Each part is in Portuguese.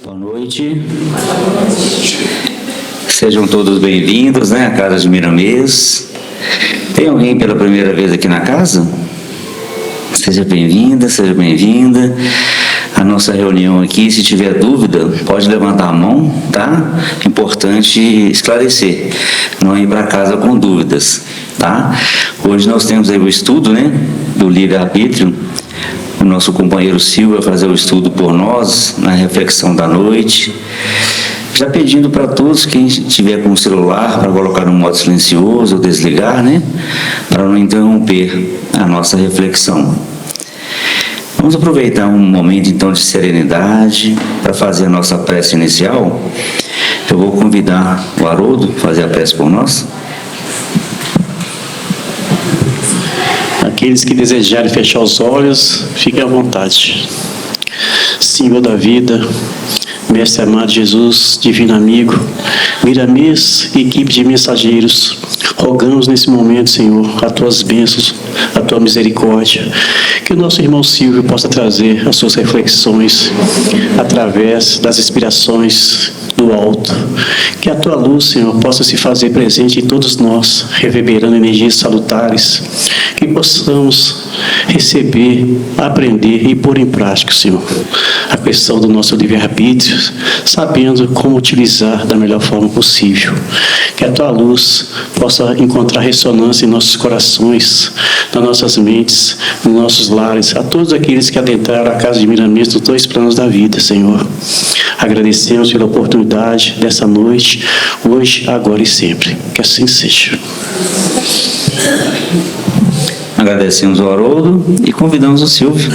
Boa noite. Sejam todos bem-vindos, à Casa de Miramês. Tem alguém pela primeira vez aqui na casa? Seja bem-vinda, seja bem-vinda. A nossa reunião aqui, se tiver dúvida, pode levantar a mão, tá? Importante esclarecer, não ir para casa com dúvidas, tá? Hoje nós temos aí o estudo, do livre-arbítrio. O nosso companheiro Silvio vai fazer o estudo por nós, na reflexão da noite. Já pedindo para todos, quem estiver com o celular, para colocar no modo silencioso ou desligar, para não interromper a nossa reflexão. Vamos aproveitar um momento, então, de serenidade para fazer a nossa prece inicial. Eu vou convidar o Haroldo a fazer a prece por nós. Aqueles que desejarem fechar os olhos, fiquem à vontade. Senhor da vida, Mestre amado Jesus, divino amigo, Miramês e equipe de mensageiros, rogamos nesse momento, Senhor, as tuas bênçãos, a tua misericórdia, que o nosso irmão Silvio possa trazer as suas reflexões através das inspirações do alto. Que a tua luz, Senhor, possa se fazer presente em todos nós, reverberando energias salutares, que possamos receber, aprender e pôr em prática, Senhor, a questão do nosso livre-arbítrio, sabendo como utilizar da melhor forma possível. Que a tua luz possa encontrar ressonância em nossos corações, nas nossas mentes, nos nossos lares, a todos aqueles que adentraram a Casa de Miramês dos dois planos da vida, Senhor. Agradecemos pela oportunidade dessa noite, hoje, agora e sempre. Que assim seja. Agradecemos ao Haroldo e convidamos o Silvio.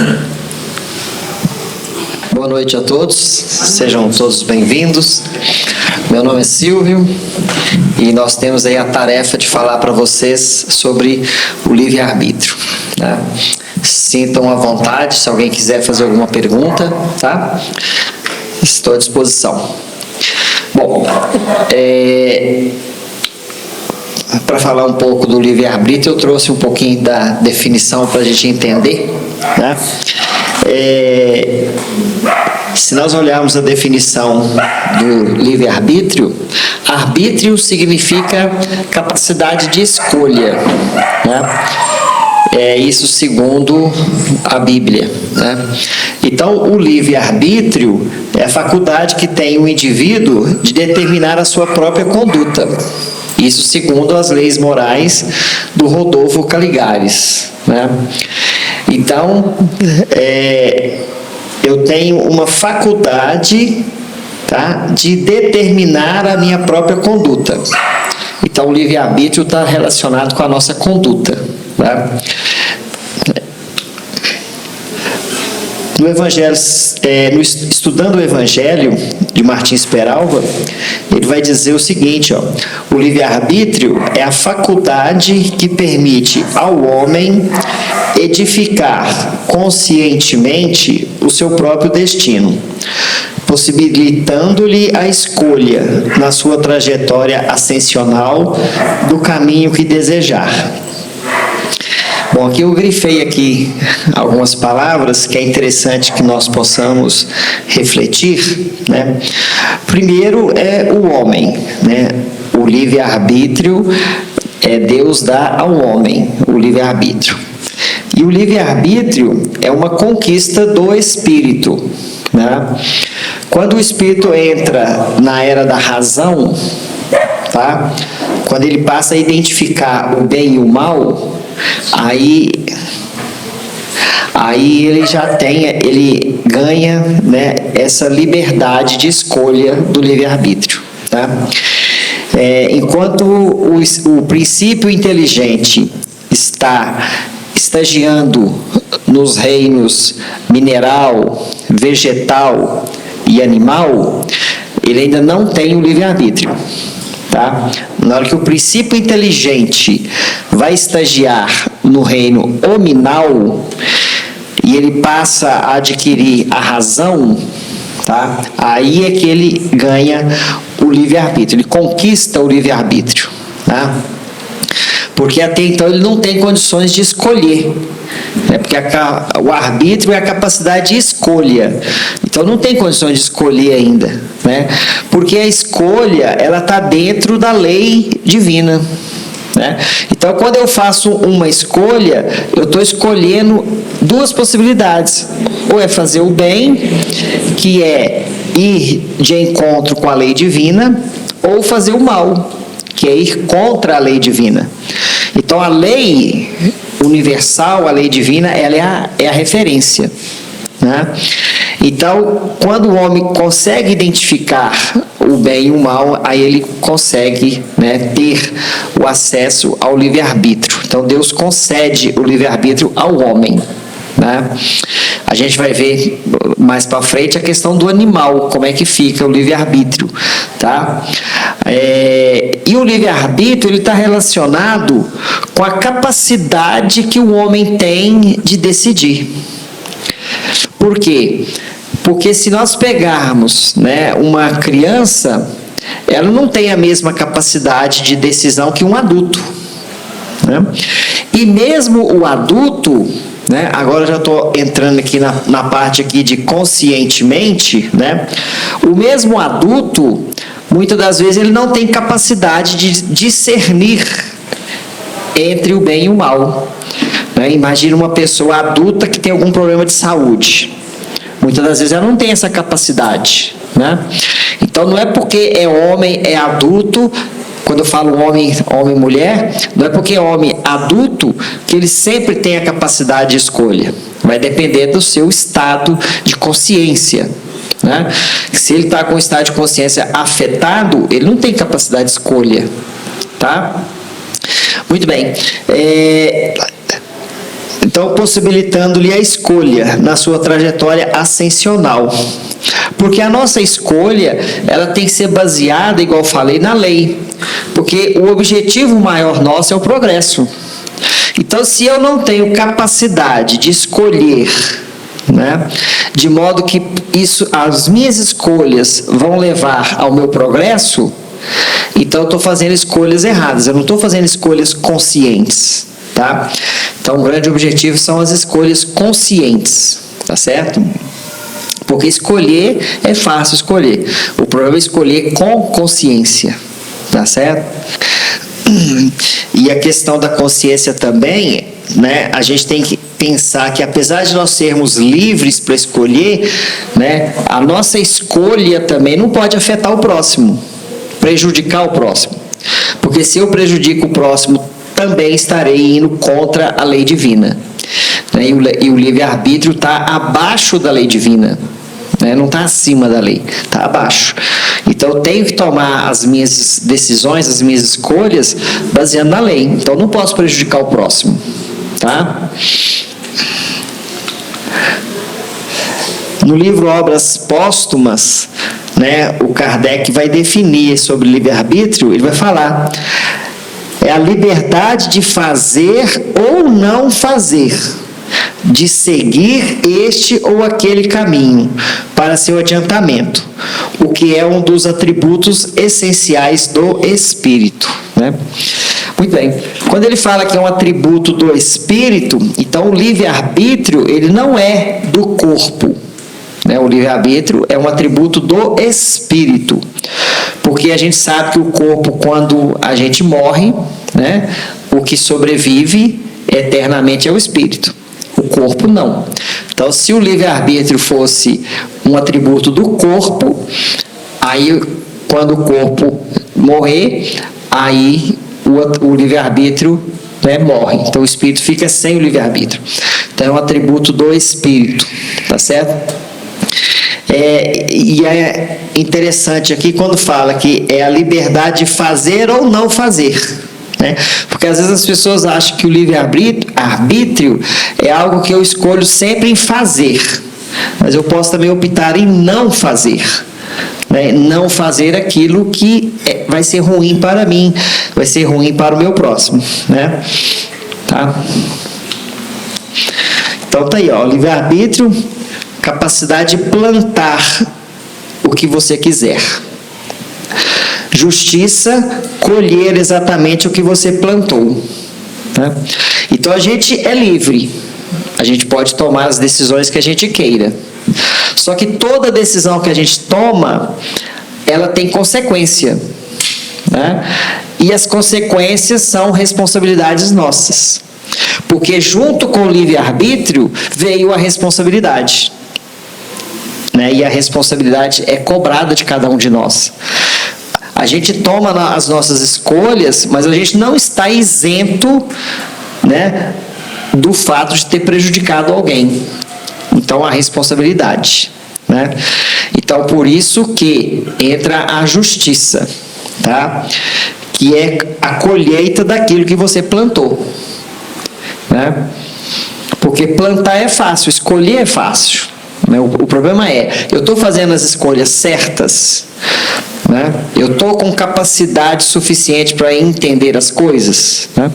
Boa noite a todos, sejam todos bem-vindos. Meu nome é Silvio e nós temos aí a tarefa de falar para vocês sobre o livre-arbítrio. Sintam à vontade, se alguém quiser fazer alguma pergunta, tá? Estou à disposição. Bom, para falar um pouco do livre-arbítrio, eu trouxe um pouquinho da definição para a gente entender, Se nós olharmos a definição do livre-arbítrio, arbítrio significa capacidade de escolha, isso segundo a Bíblia, Então, o livre-arbítrio é a faculdade que tem o indivíduo de determinar a sua própria conduta. Isso segundo as leis morais do Rodolfo Caligares, Então, eu tenho uma faculdade, de determinar a minha própria conduta. Então, o livre-arbítrio está relacionado com a nossa conduta. No Evangelho, estudando o Evangelho de Martins Peralva, ele vai dizer o seguinte: o livre-arbítrio é a faculdade que permite ao homem edificar conscientemente o seu próprio destino, possibilitando-lhe a escolha na sua trajetória ascensional do caminho que desejar. Bom, aqui eu grifei aqui algumas palavras que é interessante que nós possamos refletir, Primeiro é o homem, O livre-arbítrio Deus dá ao homem o livre-arbítrio. E o livre-arbítrio é uma conquista do espírito, Quando o espírito entra na era da razão, Quando ele passa a identificar o bem e o mal, aí ele ganha, essa liberdade de escolha do livre-arbítrio, Enquanto o princípio inteligente está estagiando nos reinos mineral, vegetal e animal, ele ainda não tem o livre-arbítrio. Na hora que o princípio inteligente vai estagiar no reino hominal e ele passa a adquirir a razão, aí é que ele ganha o livre-arbítrio, ele conquista o livre-arbítrio, porque até então ele não tem condições de escolher, porque o arbítrio é a capacidade de escolha. Então não tem condições de escolher ainda, né? Porque a escolha, ela está dentro da lei divina, né? Então, quando eu faço uma escolha, eu estou escolhendo duas possibilidades. Ou é fazer o bem, que é ir de encontro com a lei divina, ou fazer o mal, que é ir contra a lei divina. Então, a lei universal, a lei divina, ela é a referência, né? Então, quando o homem consegue identificar o bem e o mal, aí ele consegue, né, ter o acesso ao livre-arbítrio. Então, Deus concede o livre-arbítrio ao homem, né? A gente vai ver mais para frente a questão do animal, como é que fica o livre-arbítrio, tá? E o livre-arbítrio, ele está relacionado com a capacidade que o homem tem de decidir. Por quê? Porque se nós pegarmos, né, uma criança, ela não tem a mesma capacidade de decisão que um adulto, né? E mesmo o adulto, né, agora eu já estou entrando aqui na parte aqui de conscientemente, né? O mesmo adulto, muitas das vezes, ele não tem capacidade de discernir entre o bem e o mal, né? Imagina uma pessoa adulta que tem algum problema de saúde. Muitas das vezes ela não tem essa capacidade, né? Então não é porque é homem, é adulto. Quando eu falo homem e mulher, não é porque é homem adulto que ele sempre tem a capacidade de escolha. Vai depender do seu estado de consciência, né? Se ele está com o estado de consciência afetado, ele não tem capacidade de escolha, tá? Muito bem. Então, possibilitando-lhe a escolha na sua trajetória ascensional. Porque a nossa escolha, ela tem que ser baseada, igual eu falei, na lei. Porque o objetivo maior nosso é o progresso. Então, se eu não tenho capacidade de escolher, né, de modo que as minhas escolhas vão levar ao meu progresso, então eu estou fazendo escolhas erradas, eu não estou fazendo escolhas conscientes, tá? Então, o grande objetivo são as escolhas conscientes, tá certo? Porque escolher é fácil escolher. O problema é escolher com consciência, tá certo? E a questão da consciência também, né? A gente tem que pensar que, apesar de nós sermos livres para escolher, né, a nossa escolha também não pode afetar o próximo, prejudicar o próximo. Porque se eu prejudico o próximo, também estarei indo contra a lei divina, né? E o livre-arbítrio está abaixo da lei divina, né? Não está acima da lei, está abaixo. Então eu tenho que tomar as minhas decisões, as minhas escolhas, baseando na lei. Então eu não posso prejudicar o próximo, tá? No livro Obras Póstumas, né, o Kardec vai definir sobre livre-arbítrio. Ele vai falar: é a liberdade de fazer ou não fazer, de seguir este ou aquele caminho para seu adiantamento, o que é um dos atributos essenciais do espírito, né? Muito bem. Quando ele fala que é um atributo do espírito, então o livre-arbítrio, ele não é do corpo, né? O livre-arbítrio é um atributo do espírito. Porque a gente sabe que o corpo, quando a gente morre, né, o que sobrevive eternamente é o espírito. O corpo não. Então, se o livre-arbítrio fosse um atributo do corpo, aí, quando o corpo morrer, aí o livre-arbítrio, né, morre. Então, o espírito fica sem o livre-arbítrio. Então, é um atributo do espírito. Tá certo? E é interessante aqui quando fala que é a liberdade de fazer ou não fazer, né? Porque às vezes as pessoas acham que o livre-arbítrio é algo que eu escolho sempre em fazer, mas eu posso também optar em não fazer, né? Não fazer aquilo que vai ser ruim para mim, vai ser ruim para o meu próximo, né? Tá? Então tá aí, ó, livre-arbítrio, capacidade de plantar o que você quiser. Justiça, colher exatamente o que você plantou, né? Então a gente é livre. A gente pode tomar as decisões que a gente queira. Só que toda decisão que a gente toma, ela tem consequência, né? E as consequências são responsabilidades nossas. Porque junto com o livre-arbítrio veio a responsabilidade, né? E a responsabilidade é cobrada de cada um de nós. A gente toma as nossas escolhas, mas a gente não está isento, né, do fato de ter prejudicado alguém. Então, a responsabilidade, né? Então, por isso que entra a justiça, tá? Que é a colheita daquilo que você plantou, né? Porque plantar é fácil, escolher é fácil, né? O problema é, eu estou fazendo as escolhas certas, né? Eu estou com capacidade suficiente para entender as coisas, né?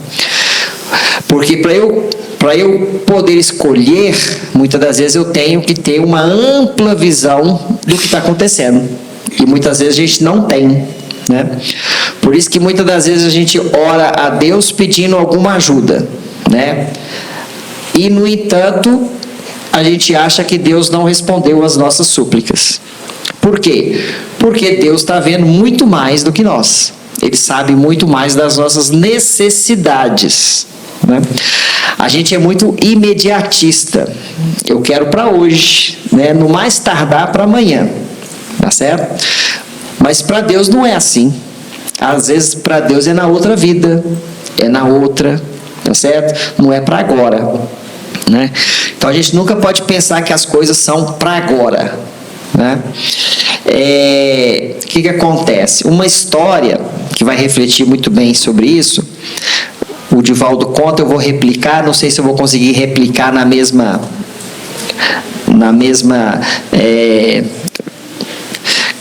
Porque para eu poder escolher, muitas das vezes eu tenho que ter uma ampla visão do que está acontecendo. E muitas vezes a gente não tem, né? Por isso que muitas das vezes a gente ora a Deus pedindo alguma ajuda, né? E, no entanto, a gente acha que Deus não respondeu às nossas súplicas. Por quê? Porque Deus está vendo muito mais do que nós. Ele sabe muito mais das nossas necessidades, né? A gente é muito imediatista. Eu quero para hoje, né? No mais tardar para amanhã, tá certo? Mas para Deus não é assim. Às vezes para Deus é na outra vida, é na outra, tá certo? Não é para agora, né? Então a gente nunca pode pensar que as coisas são para agora, né? O que acontece? Uma história que vai refletir muito bem sobre isso, o Divaldo conta, eu vou replicar, não sei se eu vou conseguir replicar na mesma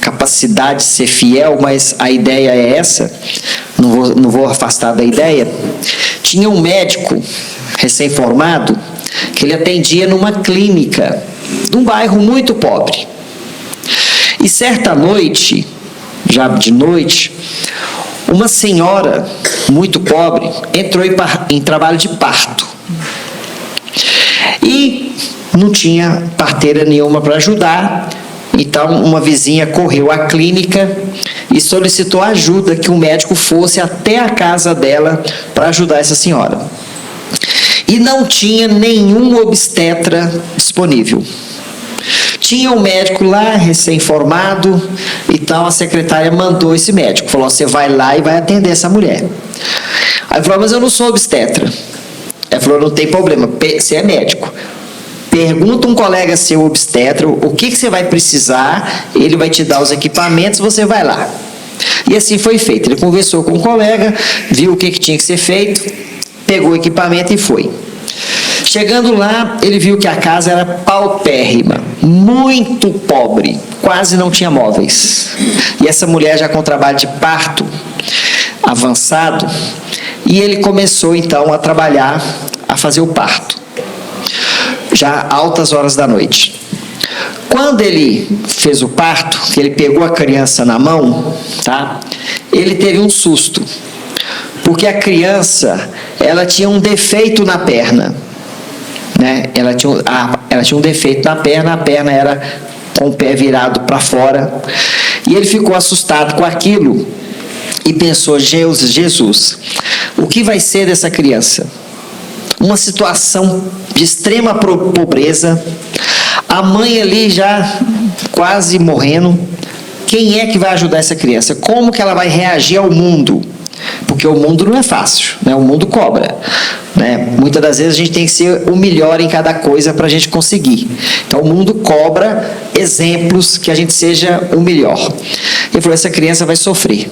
capacidade de ser fiel, mas a ideia é essa, não vou afastar da ideia. Tinha um médico recém-formado que ele atendia numa clínica de um bairro muito pobre. E certa noite, já de noite, uma senhora muito pobre entrou em trabalho de parto. E não tinha parteira nenhuma para ajudar, então uma vizinha correu à clínica e solicitou ajuda, que um médico fosse até a casa dela para ajudar essa senhora. E não tinha nenhum obstetra disponível. Tinha um médico lá, recém-formado, então a secretária mandou esse médico, falou, você vai lá e vai atender essa mulher. Aí ele falou, mas eu não sou obstetra. Ela falou, não tem problema, você é médico. Pergunta um colega seu obstetra, o que você vai precisar, ele vai te dar os equipamentos, você vai lá. E assim foi feito. Ele conversou com um colega, viu o que tinha que ser feito, pegou o equipamento e foi. Chegando lá, ele viu que a casa era paupérrima, muito pobre, quase não tinha móveis. E essa mulher já com trabalho de parto avançado, e ele começou então a trabalhar, a fazer o parto, já altas horas da noite. Quando ele fez o parto, que ele pegou a criança na mão, tá? Ele teve um susto, porque a criança, ela tinha um defeito na perna, né? Ela tinha um defeito na perna, a perna era com o pé virado para fora, e ele ficou assustado com aquilo e pensou, Jesus, o que vai ser dessa criança? Uma situação de extrema pobreza, a mãe ali já quase morrendo, quem é que vai ajudar essa criança? Como que ela vai reagir ao mundo? Porque o mundo não é fácil, né? O mundo cobra, né? Muitas das vezes a gente tem que ser o melhor em cada coisa para a gente conseguir. Então o mundo cobra exemplos que a gente seja o melhor. Ele falou, essa criança vai sofrer.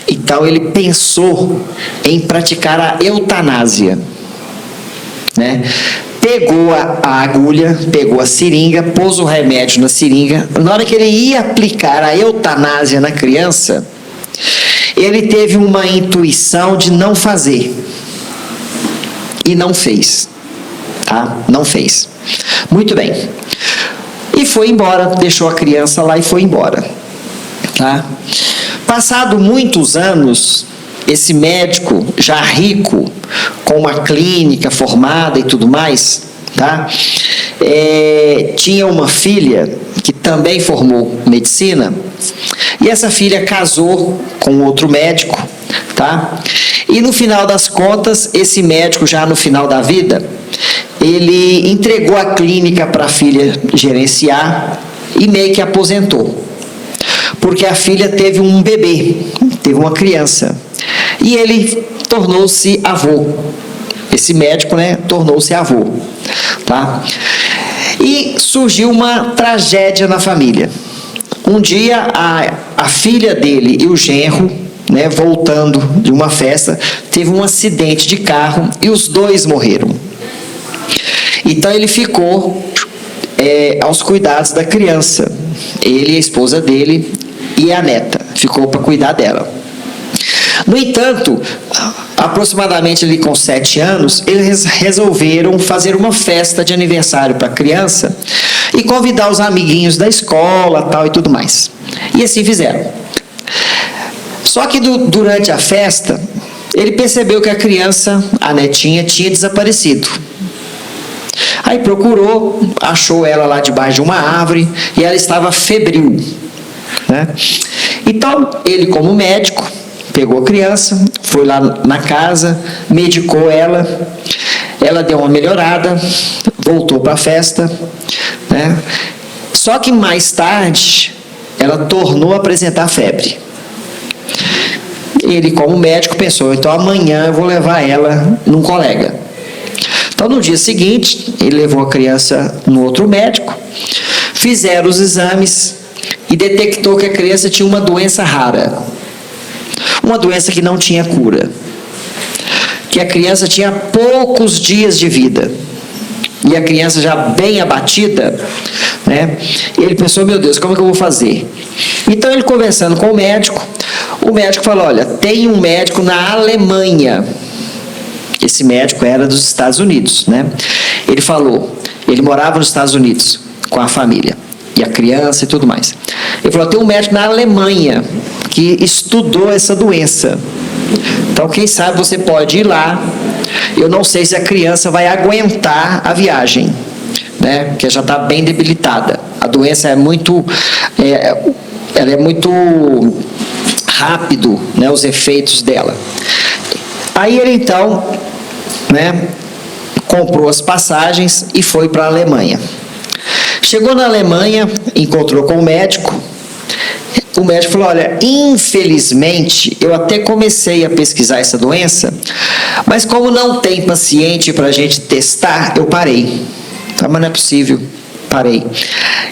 Então ele pensou em praticar a eutanásia, né? Pegou a agulha, pegou a seringa, pôs o remédio na seringa. Na hora que ele ia aplicar a eutanásia na criança, ele teve uma intuição de não fazer. E não fez. Tá? Não fez. Muito bem. E foi embora, deixou a criança lá e foi embora. Tá? Passado muitos anos, esse médico, já rico, com uma clínica formada e tudo mais, tá? Tinha uma filha que também formou medicina, e essa filha casou com outro médico, tá? E no final das contas, esse médico, já no final da vida, ele entregou a clínica para a filha gerenciar e meio que aposentou. Porque a filha teve um bebê, teve uma criança, e ele tornou-se avô. Esse médico, né, tornou-se avô, tá? E surgiu uma tragédia na família. Um dia, a filha dele e o genro, né, voltando de uma festa, teve um acidente de carro e os dois morreram. Então ele ficou aos cuidados da criança. Ele, a esposa dele e a neta, ficou para cuidar dela. No entanto, aproximadamente ali com 7 anos, eles resolveram fazer uma festa de aniversário para a criança e convidar os amiguinhos da escola, tal e tudo mais. E assim fizeram. Só que durante a festa, ele percebeu que a criança, a netinha, tinha desaparecido. Aí procurou, achou ela lá debaixo de uma árvore e ela estava febril, né? Então, ele como médico, pegou a criança, foi lá na casa, medicou ela deu uma melhorada, voltou para a festa, né? Só que mais tarde, ela tornou a apresentar febre. Ele como médico pensou, então amanhã eu vou levar ela num colega. Então, no dia seguinte, ele levou a criança no outro médico, fizeram os exames e detectou que a criança tinha uma doença rara. Uma doença que não tinha cura. Que a criança tinha poucos dias de vida. E a criança já bem abatida, né? Ele pensou, meu Deus, como é que eu vou fazer? Então, ele conversando com o médico falou, olha, tem um médico na Alemanha. Esse médico era dos Estados Unidos, né? Ele falou, ele morava nos Estados Unidos com a família e a criança e tudo mais. Ele falou, tem um médico na Alemanha que estudou essa doença. Então, quem sabe você pode ir lá. Eu não sei se a criança vai aguentar a viagem, né? Porque já está bem debilitada. A doença é muito rápido, né? Os efeitos dela. Aí ele então, né, comprou as passagens e foi para a Alemanha. Chegou na Alemanha, encontrou com o médico. O médico falou, olha, infelizmente, eu até comecei a pesquisar essa doença, mas como não tem paciente para a gente testar, eu parei. Mas não é possível, parei.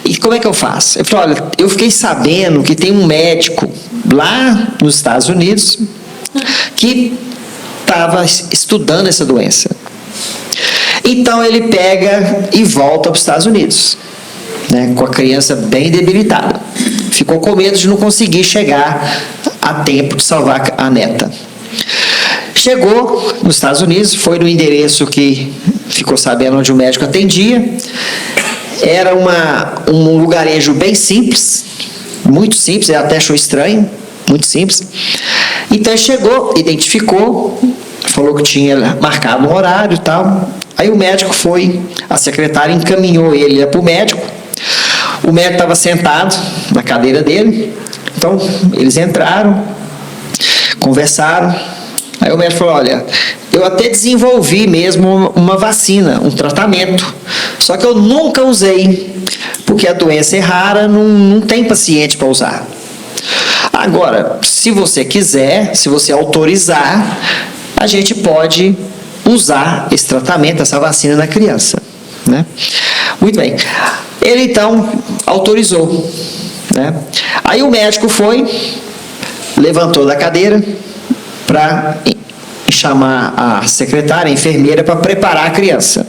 E como é que eu faço? Ele falou, olha, eu fiquei sabendo que tem um médico lá nos Estados Unidos que estava estudando essa doença. Então ele pega e volta para os Estados Unidos, né, com a criança bem debilitada. Ficou com medo de não conseguir chegar a tempo de salvar a neta. Chegou nos Estados Unidos, foi no endereço que ficou sabendo onde o médico atendia. Era um lugarejo bem simples, muito simples, ele até achou estranho, muito simples. Então ele chegou, identificou, falou que tinha marcado um horário e tal. Aí o médico foi, a secretária encaminhou ele para o médico. O médico estava sentado na cadeira dele. Então eles entraram, conversaram. Aí o médico falou, olha, eu até desenvolvi mesmo uma vacina, um tratamento, só que eu nunca usei, porque a doença é rara, não tem paciente para usar. Agora, se você quiser, se você autorizar, a gente pode usar esse tratamento, essa vacina na criança, né? Muito bem. Ele então autorizou, né? Aí o médico foi, levantou da cadeira para chamar a secretária, a enfermeira, para preparar a criança.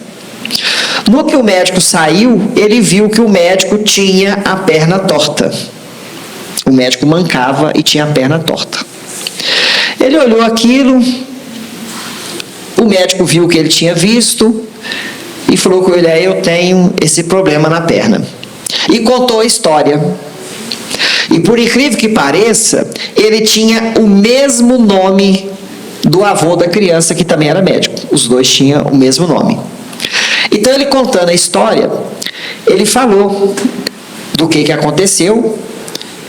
No que o médico saiu, ele viu que o médico tinha a perna torta. O médico mancava e tinha a perna torta. Ele olhou aquilo, o médico viu o que ele tinha visto e falou com ele, eu tenho esse problema na perna. E contou a história. E por incrível que pareça, ele tinha o mesmo nome do avô da criança, que também era médico. Os dois tinham o mesmo nome. Então Então, ele contando a história, ele falou do que aconteceu,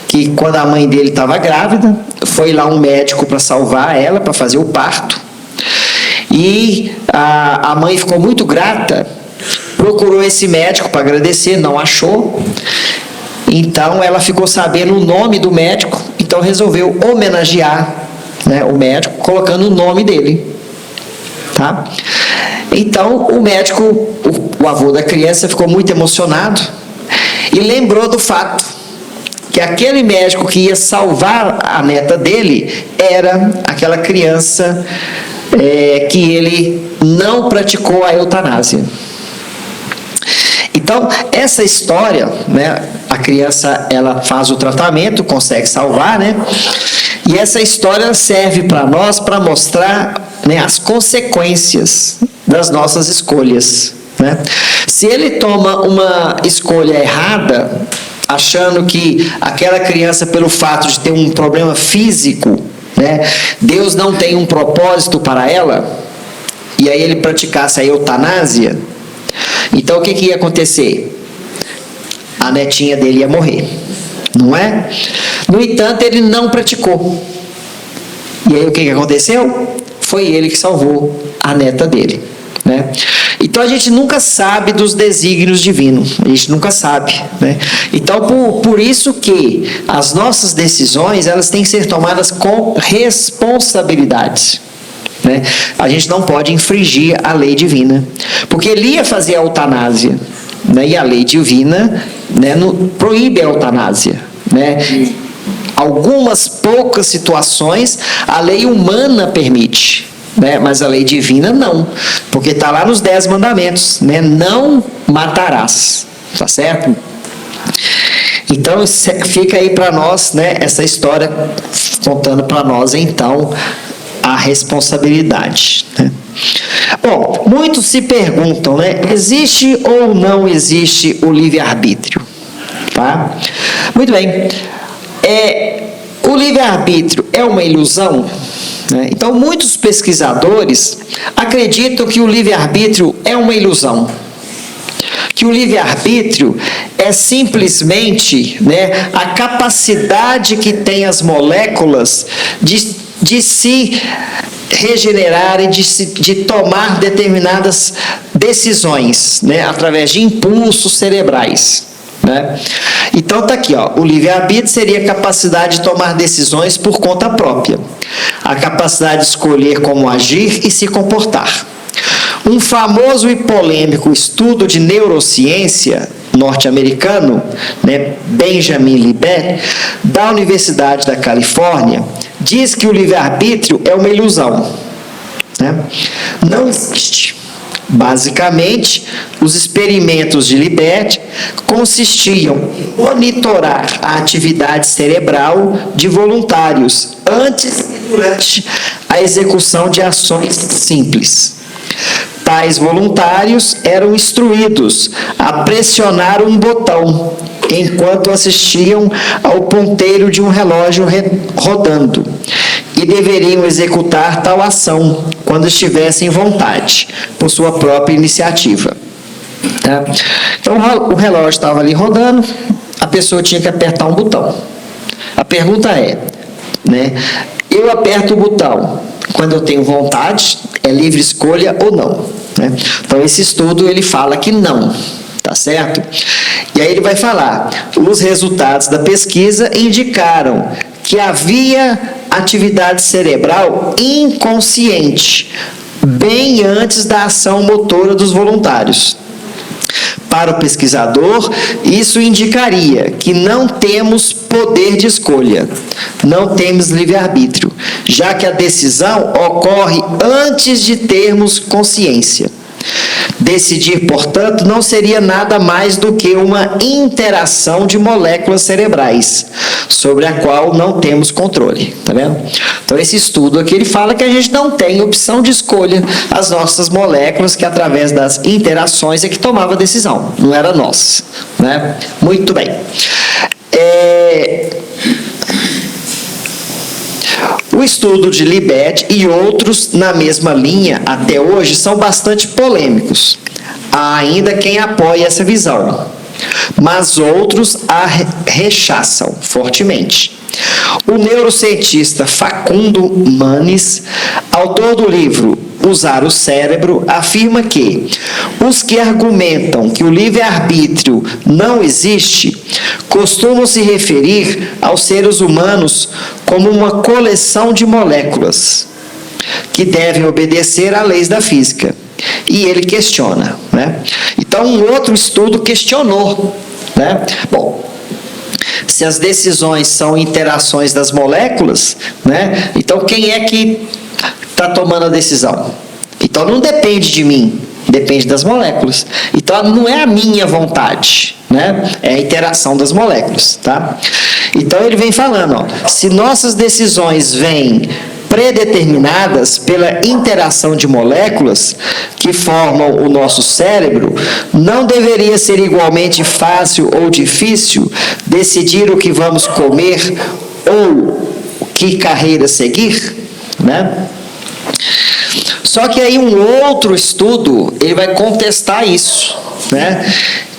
que quando a mãe dele estava grávida, foi lá um médico para salvar ela, para fazer o parto, e a mãe ficou muito grata, procurou esse médico para agradecer, não achou, então ela ficou sabendo o nome do médico, então resolveu homenagear, né, o médico, colocando o nome dele, tá? Então o médico, o avô da criança, ficou muito emocionado e lembrou do fato que aquele médico que ia salvar a neta dele era aquela criança que ele não praticou a eutanásia. Então, essa história, né, a criança, ela faz o tratamento, consegue salvar, né? E essa história serve para nós, para mostrar, né, as consequências das nossas escolhas, né? Se ele toma uma escolha errada, achando que aquela criança, pelo fato de ter um problema físico, né, Deus não tem um propósito para ela, e aí ele praticasse a eutanásia, então o que ia acontecer? A netinha dele ia morrer, não é? No entanto, ele não praticou. E aí o que aconteceu? Foi ele que salvou a neta dele, né? Então a gente nunca sabe dos desígnios divinos, a gente nunca sabe, né? Então por isso que as nossas decisões, elas têm que ser tomadas com responsabilidade, né? A gente não pode infringir a lei divina, porque ele ia fazer a eutanásia, né? E a lei divina, né, proíbe a eutanásia, né? Algumas poucas situações a lei humana permite, né? Mas a lei divina não, porque está lá nos 10 mandamentos, né? Não matarás, tá certo? Então fica aí para nós, né, essa história contando para nós então a responsabilidade, né? Bom, muitos se perguntam, né, existe ou não existe o livre-arbítrio, tá? Muito bem. O livre-arbítrio é uma ilusão, né? Então muitos pesquisadores acreditam que o livre-arbítrio é uma ilusão, que o livre-arbítrio é simplesmente, né, a capacidade que tem as moléculas de se regenerar e de tomar determinadas decisões, né, através de impulsos cerebrais, né? Então está aqui, ó, o livre-arbítrio seria a capacidade de tomar decisões por conta própria, a capacidade de escolher como agir e se comportar. Um famoso e polêmico estudo de neurociência norte-americano, né, Benjamin Libet, da Universidade da Califórnia, diz que o livre-arbítrio é uma ilusão, né? Não existe. Basicamente, os experimentos de Libet consistiam em monitorar a atividade cerebral de voluntários antes e durante a execução de ações simples. Tais voluntários eram instruídos a pressionar um botão enquanto assistiam ao ponteiro de um relógio rodando e deveriam executar tal ação quando estivessem vontade, por sua própria iniciativa. Tá? Então o relógio estava ali rodando, a pessoa tinha que apertar um botão. A pergunta é, né, eu aperto o botão quando eu tenho vontade, é livre escolha ou não, né? Então esse estudo ele fala que não, tá certo? E aí ele vai falar, os resultados da pesquisa indicaram que havia atividade cerebral inconsciente bem antes da ação motora dos voluntários. Para o pesquisador, isso indicaria que não temos poder de escolha, não temos livre-arbítrio, já que a decisão ocorre antes de termos consciência. Decidir, portanto, não seria nada mais do que uma interação de moléculas cerebrais, sobre a qual não temos controle, tá vendo? Então esse estudo aqui, ele fala que a gente não tem opção de escolha, as nossas moléculas, que através das interações é que tomava a decisão, não era nossa, né? Muito bem. O estudo de Libet e outros na mesma linha até hoje são bastante polêmicos. há ainda quem apoie essa visão, mas outros a rechaçam fortemente. O neurocientista Facundo Manes, autor do livro Usar o Cérebro, afirma que os que argumentam que o livre-arbítrio não existe costumam se referir aos seres humanos como uma coleção de moléculas que devem obedecer às leis da física. E ele questiona, né? Então, um outro estudo questionou, né? Bom, se as decisões são interações das moléculas, né? Então, quem é que está tomando a decisão? Então, não depende de mim, depende das moléculas. Então, não é a minha vontade, né? É a interação das moléculas, tá? Então, ele vem falando, ó, se nossas decisões vêm predeterminadas pela interação de moléculas que formam o nosso cérebro, não deveria ser igualmente fácil ou difícil decidir o que vamos comer ou que carreira seguir, né? Só que aí um outro estudo, ele vai contestar isso, né?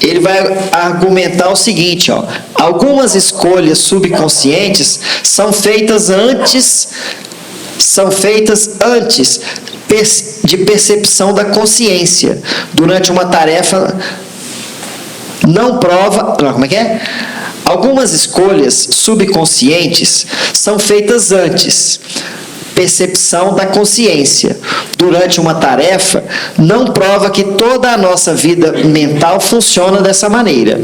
Ele vai argumentar o seguinte, ó, algumas escolhas subconscientes são feitas antes de percepção da consciência, durante uma tarefa Algumas escolhas subconscientes são feitas antes, percepção da consciência, durante uma tarefa, não prova que toda a nossa vida mental funciona dessa maneira.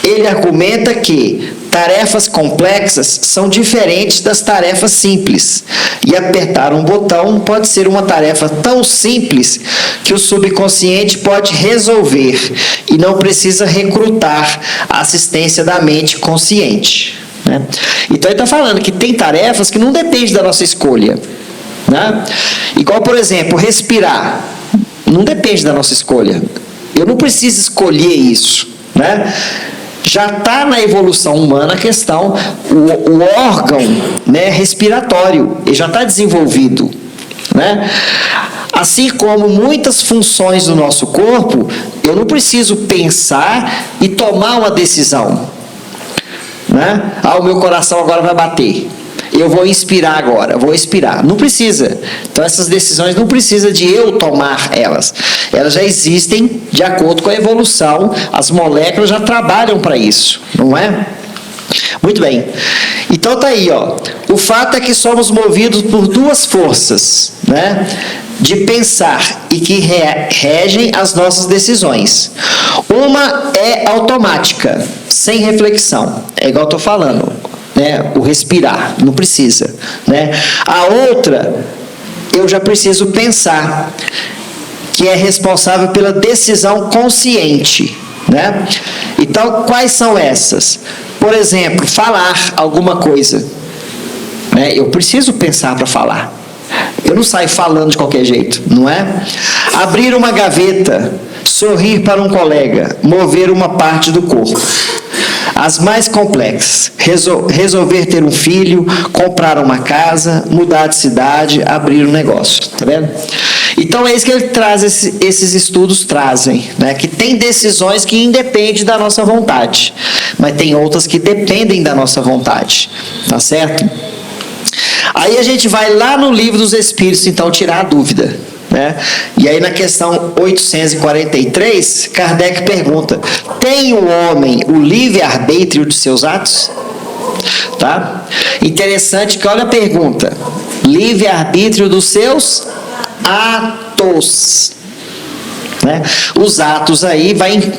Ele argumenta que tarefas complexas são diferentes das tarefas simples, e apertar um botão pode ser uma tarefa tão simples que o subconsciente pode resolver e não precisa recrutar a assistência da mente consciente, né? Então ele está falando que tem tarefas que não dependem da nossa escolha, né? Igual, por exemplo, respirar, não depende da nossa escolha. Eu não preciso escolher isso, né? Já está na evolução humana a questão, o órgão, né, respiratório, ele já está desenvolvido, né? Assim como muitas funções do nosso corpo, eu não preciso pensar e tomar uma decisão, né? O meu coração agora vai bater, eu vou inspirar agora, vou expirar. Não precisa. Então, essas decisões não precisa de eu tomar elas. Elas já existem de acordo com a evolução. As moléculas já trabalham para isso, não é? Muito bem. Então, tá aí, ó. O fato é que somos movidos por duas forças, né, de pensar e que regem as nossas decisões. Uma é automática, sem reflexão. É igual eu estou falando, né? O respirar, não precisa, né? A outra, eu já preciso pensar, que é responsável pela decisão consciente, né? Então, quais são essas? Por exemplo, falar alguma coisa, né? Eu preciso pensar para falar. Eu não saio falando de qualquer jeito, não é? Abrir uma gaveta, sorrir para um colega, mover uma parte do corpo. As mais complexas, resolver ter um filho, comprar uma casa, mudar de cidade, abrir um negócio, tá vendo? Então é isso que ele traz, esses estudos trazem, né? Que tem decisões que independem da nossa vontade, mas tem outras que dependem da nossa vontade, tá certo? Aí a gente vai lá no Livro dos Espíritos, então, tirar a dúvida, né? E aí na questão 843, Kardec pergunta: tem o homem o livre-arbítrio de seus atos? Tá? Interessante que olha a pergunta: livre-arbítrio dos seus atos, né? Os atos aí vai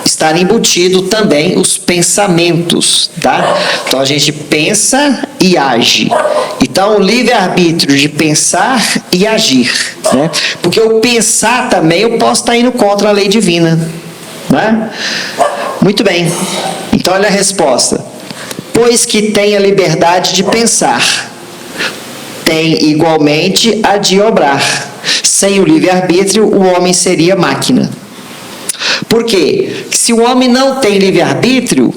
estar embutido também os pensamentos, tá? Então a gente pensa e age. Então o livre-arbítrio de pensar e agir, né? Porque o pensar também eu posso estar indo contra a lei divina, né? Muito bem. Então olha a resposta: pois que tem a liberdade de pensar, tem igualmente a de obrar. Sem o livre-arbítrio, o homem seria máquina. Por quê? Se o homem não tem livre-arbítrio,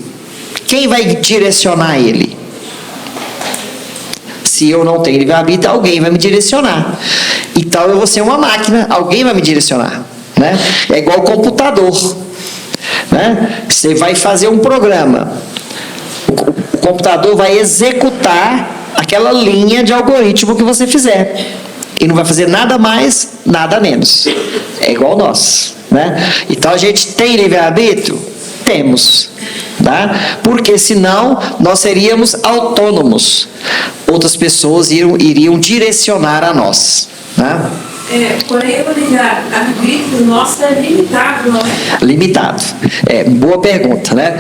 quem vai direcionar ele? Se eu não tenho livre-arbítrio, alguém vai me direcionar. Então eu vou ser uma máquina, alguém vai me direcionar, né? É igual o computador, né? Você vai fazer um programa, o computador vai executar aquela linha de algoritmo que você fizer. E não vai fazer nada mais, nada menos. É igual nós, né? Então a gente tem livre-arbítrio? Temos, tá? Porque senão nós seríamos autônomos. Outras pessoas iriam direcionar a nós, né? Porém, o livre-arbítrio nosso é limitado, não é? Limitado. Boa pergunta, né?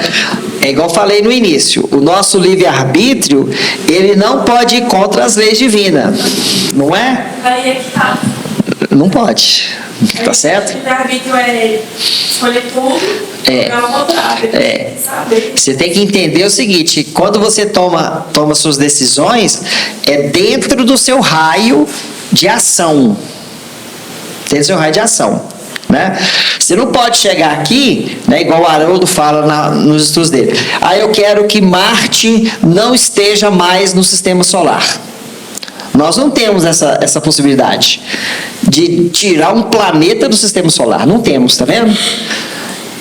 É igual eu falei no início, o nosso livre-arbítrio, ele não pode ir contra as leis divinas, não é? Aí é que tá. Não pode, tá certo? O livre-arbítrio é escolher tudo, é o contrário. Saber. Você tem que entender o seguinte, quando você toma suas decisões, é dentro do seu raio de ação. Dentro do seu raio de ação, né? Você não pode chegar aqui, né, igual o Haroldo fala nos estudos dele. Eu quero que Marte não esteja mais no sistema solar. Nós não temos essa possibilidade de tirar um planeta do sistema solar. Não temos, tá vendo?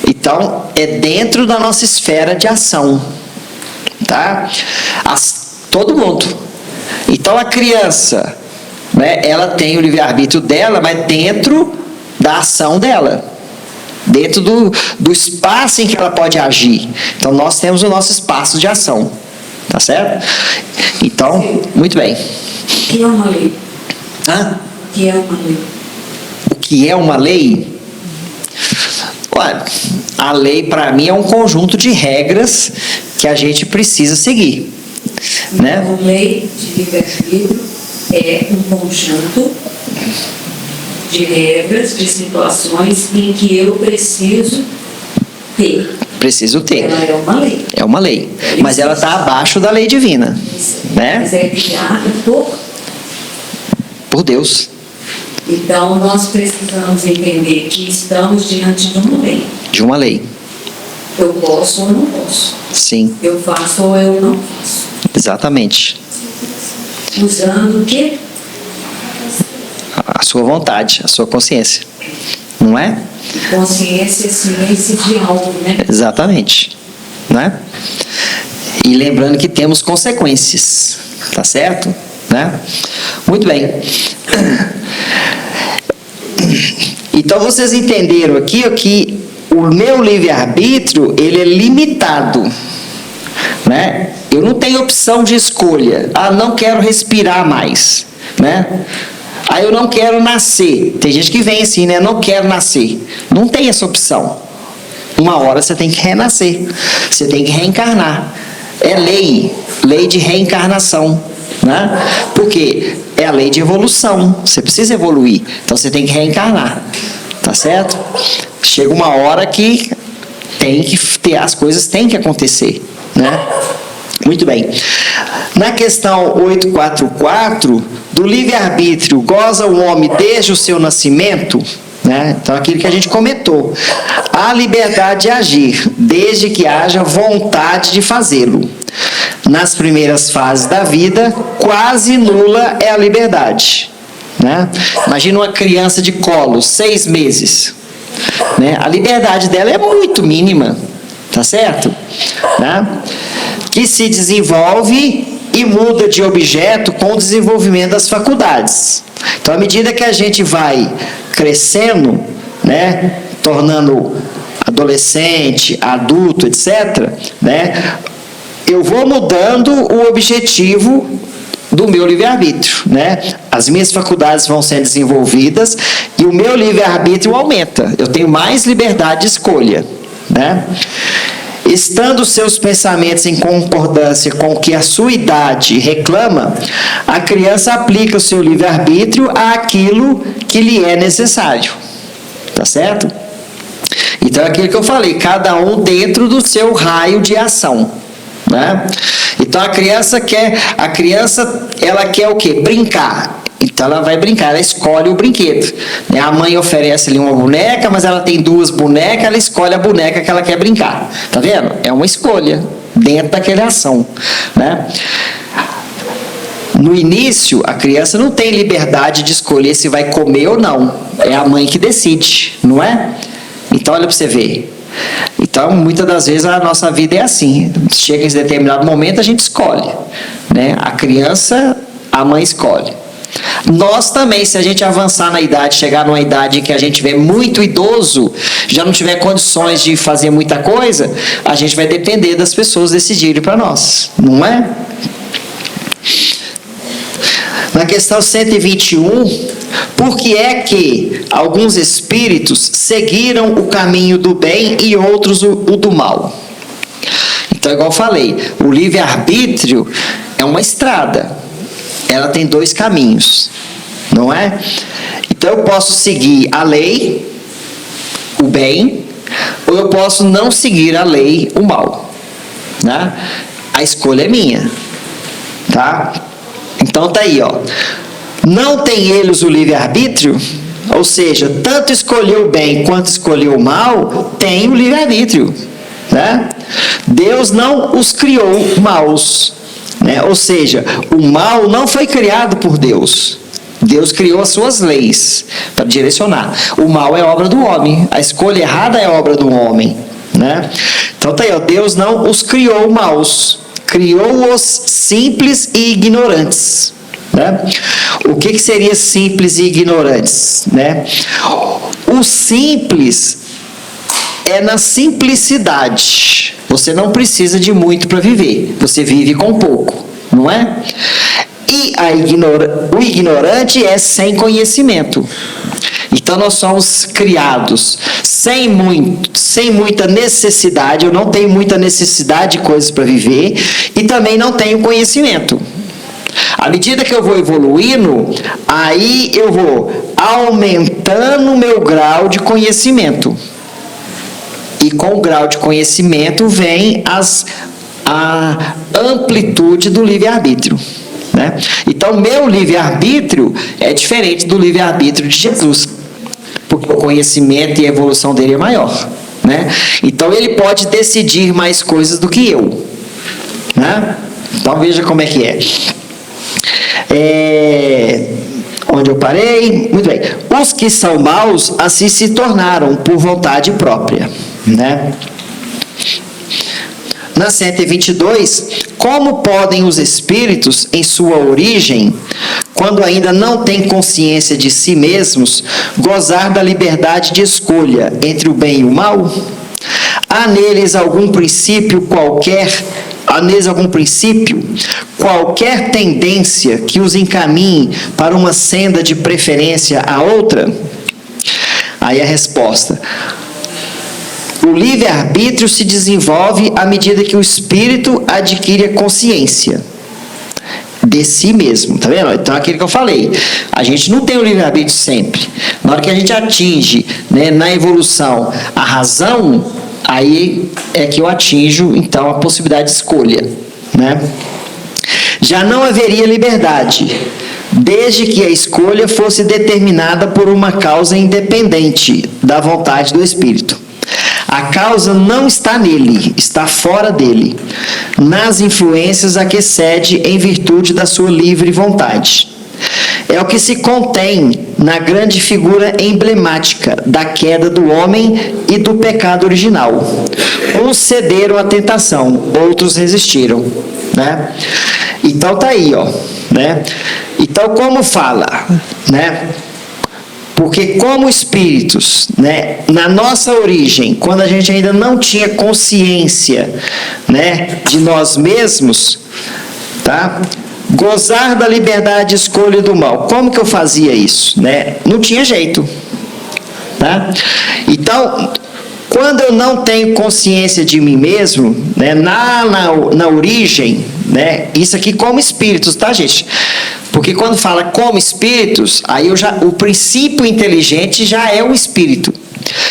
Então, é dentro da nossa esfera de ação, tá? Todo mundo. Então, a criança, né, ela tem o livre-arbítrio dela, mas dentro da ação dela. Dentro do espaço em que ela pode agir. Então, nós temos o nosso espaço de ação. Tá certo? Então, muito bem. O que é uma lei? O que é uma lei? O que é uma lei? Olha, a lei para mim é um conjunto de regras que a gente precisa seguir, né? Então, a lei de livre-arbítrio é um conjunto de regras, de situações em que eu preciso ter. Preciso ter. Ela é uma lei. É uma lei. Mas ela está abaixo da lei divina, né? Mas é criada por Deus. Então, nós precisamos entender que estamos diante de uma lei. De uma lei. Eu posso ou não posso. Sim. Eu faço ou eu não faço. Exatamente. Usando o quê? A sua vontade, a sua consciência. Não é? Consciência, ciência de algo, né? Exatamente. Né? E lembrando que temos consequências. Tá certo? Né? Muito bem. Então vocês entenderam aqui que o meu livre-arbítrio, ele é limitado, né? Eu não tenho opção de escolha. Não quero respirar mais, né? Eu não quero nascer. Tem gente que vem assim, né? Não quero nascer. Não tem essa opção. Uma hora você tem que renascer. Você tem que reencarnar. É lei de reencarnação, né? Porque é a lei de evolução. Você precisa evoluir. Então você tem que reencarnar. Tá certo? Chega uma hora que tem que ter, as coisas têm que acontecer, né? Muito bem. Na questão 844, do livre-arbítrio, goza o homem desde o seu nascimento, né? Então, aquilo que a gente comentou. Há liberdade de agir, desde que haja vontade de fazê-lo. Nas primeiras fases da vida, quase nula é a liberdade, né? Imagina uma criança de colo, 6 meses. Né? A liberdade dela é muito mínima, tá certo? Né? Que se desenvolve e muda de objeto com o desenvolvimento das faculdades. Então, à medida que a gente vai crescendo, né, tornando adolescente, adulto, etc., né, eu vou mudando o objetivo do meu livre-arbítrio, né? As minhas faculdades vão sendo desenvolvidas e o meu livre-arbítrio aumenta. Eu tenho mais liberdade de escolha, né? Estando seus pensamentos em concordância com o que a sua idade reclama, a criança aplica o seu livre-arbítrio àquilo que lhe é necessário. Tá certo? Então é aquilo que eu falei, cada um dentro do seu raio de ação, né? Então a criança ela quer o quê? Brincar. Então ela vai brincar, ela escolhe o brinquedo. A mãe oferece ali uma boneca, mas ela tem 2 bonecas, ela escolhe a boneca que ela quer brincar. Tá vendo? É uma escolha dentro daquela ação, né? No início, a criança não tem liberdade de escolher se vai comer ou não. É a mãe que decide, não é? Então, olha para você ver. Então, muitas das vezes a nossa vida é assim. Chega em determinado momento, a gente escolhe, né? A criança, a mãe escolhe. Nós também, se a gente avançar na idade, chegar numa idade em que a gente vê muito idoso, já não tiver condições de fazer muita coisa, a gente vai depender das pessoas decidirem para nós, não é? Na questão 121, por que é que alguns espíritos seguiram o caminho do bem e outros o do mal? Então, igual eu falei, o livre-arbítrio é uma estrada. Ela tem dois caminhos, não é? Então, eu posso seguir a lei, o bem, ou eu posso não seguir a lei, o mal, né? A escolha é minha, tá? Então, tá aí, ó. Não tem eles o livre-arbítrio? Ou seja, tanto escolher o bem quanto escolher o mal, tem o livre-arbítrio, né? Deus não os criou maus, né? Ou seja, o mal não foi criado por Deus. Deus criou as suas leis para direcionar. O mal é obra do homem, a escolha errada é obra do homem, né? Então tá aí, ó, Deus não os criou maus, criou-os simples e ignorantes, né? O que seria simples e ignorantes, né? O simples é na simplicidade. Você não precisa de muito para viver. Você vive com pouco, não é? E o ignorante é sem conhecimento. Então nós somos criados sem muita necessidade. Eu não tenho muita necessidade de coisas para viver e também não tenho conhecimento. À medida que eu vou evoluindo, aí eu vou aumentando o meu grau de conhecimento. E com o grau de conhecimento vem a amplitude do livre-arbítrio, né? Então, meu livre-arbítrio é diferente do livre-arbítrio de Jesus, porque o conhecimento e a evolução dele é maior, né? Então, ele pode decidir mais coisas do que eu, né? Então, veja como é que é. Onde eu parei? Muito bem. Os que são maus, assim se tornaram por vontade própria, né? Na 122, como podem os espíritos, em sua origem, quando ainda não têm consciência de si mesmos, gozar da liberdade de escolha entre o bem e o mal? Há neles algum princípio, qualquer tendência que os encaminhe para uma senda de preferência a outra? Aí a resposta: o livre-arbítrio se desenvolve à medida que o espírito adquire a consciência de si mesmo, tá vendo? Então, aquilo que eu falei, a gente não tem o livre-arbítrio sempre. Na hora que a gente atinge, né, na evolução, a razão, aí é que eu atinjo, então, a possibilidade de escolha, né? Já não haveria liberdade, desde que a escolha fosse determinada por uma causa independente da vontade do espírito. A causa não está nele, está fora dele, nas influências a que cede em virtude da sua livre vontade. É o que se contém na grande figura emblemática da queda do homem e do pecado original. Uns cederam à tentação, outros resistiram, né? Então tá aí, ó, né? Então, como fala, né? Porque como espíritos, né, na nossa origem, quando a gente ainda não tinha consciência, né, de nós mesmos, tá? Gozar da liberdade de escolha do mal. Como que eu fazia isso, né? Não tinha jeito, tá? Então, quando eu não tenho consciência de mim mesmo, né, na origem, né, isso aqui como espíritos, tá, gente? Porque quando fala como espíritos, aí o princípio inteligente já é o espírito.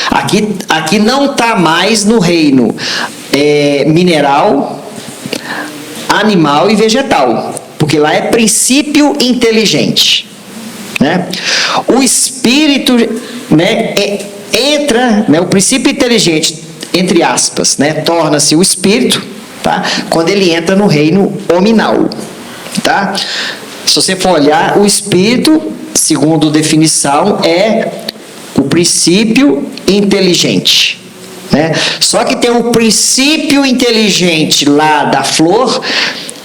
Aqui não está mais no reino mineral, animal e vegetal, porque lá é princípio inteligente, né? O espírito, né, entra, né, o princípio inteligente, entre aspas, né, torna-se o espírito, tá? Quando ele entra no reino hominal, tá? Se você for olhar, o espírito, segundo definição, é o princípio inteligente, né? Só que tem o princípio inteligente lá da flor